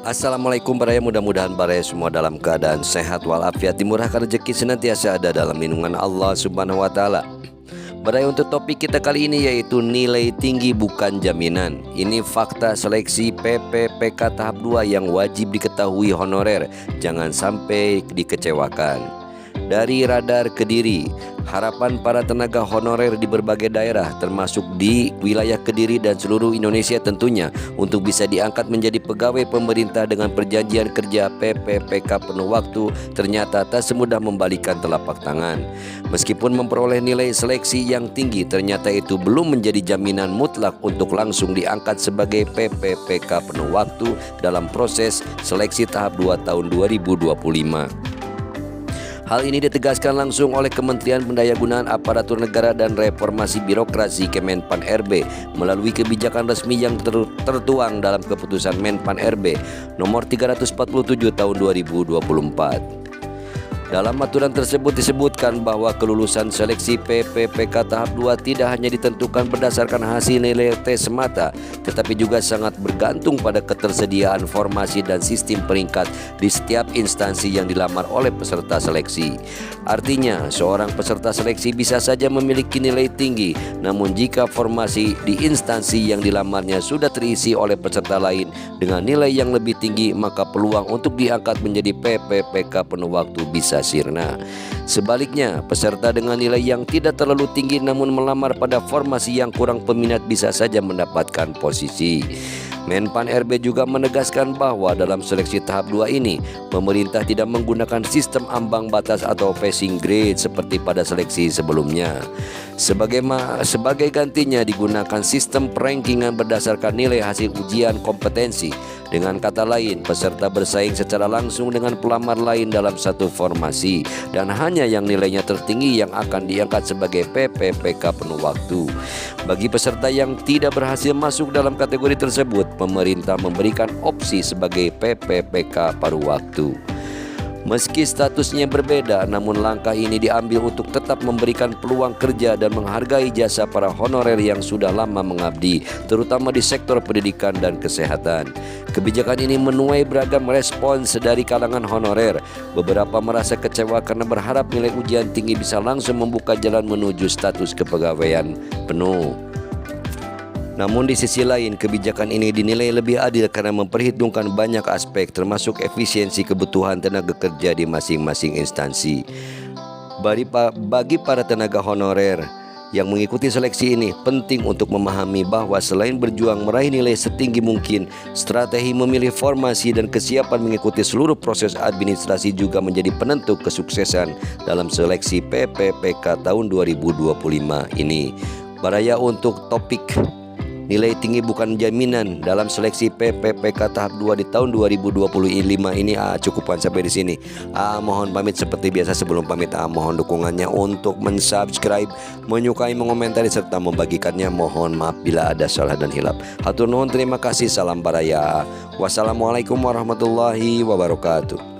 Assalamualaikum Baraya, mudah-mudahan Baraya semua dalam keadaan sehat walafiat, dimurahkan rezeki senantiasa ada dalam lindungan Allah Subhanahu wa taala. Baraya, untuk topik kita kali ini yaitu nilai tinggi bukan jaminan. Ini fakta seleksi PPPK tahap 2 yang wajib diketahui honorer, jangan sampai dikecewakan. Dari radar Kediri, harapan para tenaga honorer di berbagai daerah termasuk di wilayah Kediri dan seluruh Indonesia tentunya untuk bisa diangkat menjadi pegawai pemerintah dengan perjanjian kerja PPPK penuh waktu ternyata tak semudah membalikan telapak tangan. Meskipun memperoleh nilai seleksi yang tinggi, ternyata itu belum menjadi jaminan mutlak untuk langsung diangkat sebagai PPPK penuh waktu dalam proses seleksi tahap 2 tahun 2025. Hal ini ditegaskan langsung oleh Kementerian Pendayagunaan Aparatur Negara dan Reformasi Birokrasi Kemenpan RB melalui kebijakan resmi yang tertuang dalam keputusan Menpan RB nomor 347 tahun 2024. Dalam aturan tersebut disebutkan bahwa kelulusan seleksi PPPK tahap 2 tidak hanya ditentukan berdasarkan hasil nilai tes semata, tetapi juga sangat bergantung pada ketersediaan formasi dan sistem peringkat di setiap instansi yang dilamar oleh peserta seleksi. Artinya, seorang peserta seleksi bisa saja memiliki nilai tinggi, namun jika formasi di instansi yang dilamarnya sudah terisi oleh peserta lain dengan nilai yang lebih tinggi, maka peluang untuk diangkat menjadi PPPK penuh waktu bisa sirna. Sebaliknya, peserta dengan nilai yang tidak terlalu tinggi namun melamar pada formasi yang kurang peminat bisa saja mendapatkan posisi. Menpan RB juga menegaskan bahwa dalam seleksi tahap 2 ini, pemerintah tidak menggunakan sistem ambang batas atau passing grade seperti pada seleksi sebelumnya. Sebagai gantinya digunakan sistem perankingan berdasarkan nilai hasil ujian kompetensi. Dengan kata lain, peserta bersaing secara langsung dengan pelamar lain dalam satu formasi dan hanya yang nilainya tertinggi yang akan diangkat sebagai PPPK penuh waktu. Bagi peserta yang tidak berhasil masuk dalam kategori tersebut, pemerintah memberikan opsi sebagai PPPK paruh waktu. Meski statusnya berbeda, namun langkah ini diambil untuk tetap memberikan peluang kerja dan menghargai jasa para honorer yang sudah lama mengabdi, terutama di sektor pendidikan dan kesehatan. Kebijakan ini menuai beragam respons dari kalangan honorer. Beberapa merasa kecewa karena berharap nilai ujian tinggi bisa langsung membuka jalan menuju status kepegawaian penuh. Namun di sisi lain, kebijakan ini dinilai lebih adil karena memperhitungkan banyak aspek termasuk efisiensi kebutuhan tenaga kerja di masing-masing instansi. Bagi para tenaga honorer yang mengikuti seleksi ini, penting untuk memahami bahwa selain berjuang meraih nilai setinggi mungkin, strategi memilih formasi dan kesiapan mengikuti seluruh proses administrasi juga menjadi penentu kesuksesan dalam seleksi PPPK tahun 2025 ini. Baraya, untuk topik nilai tinggi bukan jaminan dalam seleksi PPPK tahap 2 di tahun 2025 ini cukupkan sampai di sini. Mohon pamit seperti biasa. Sebelum pamit, mohon dukungannya untuk mensubscribe, menyukai, mengomentari serta membagikannya. Mohon maaf bila ada salah dan hilap. Hatur nuhun, terima kasih, salam Baraya. Wassalamualaikum warahmatullahi wabarakatuh.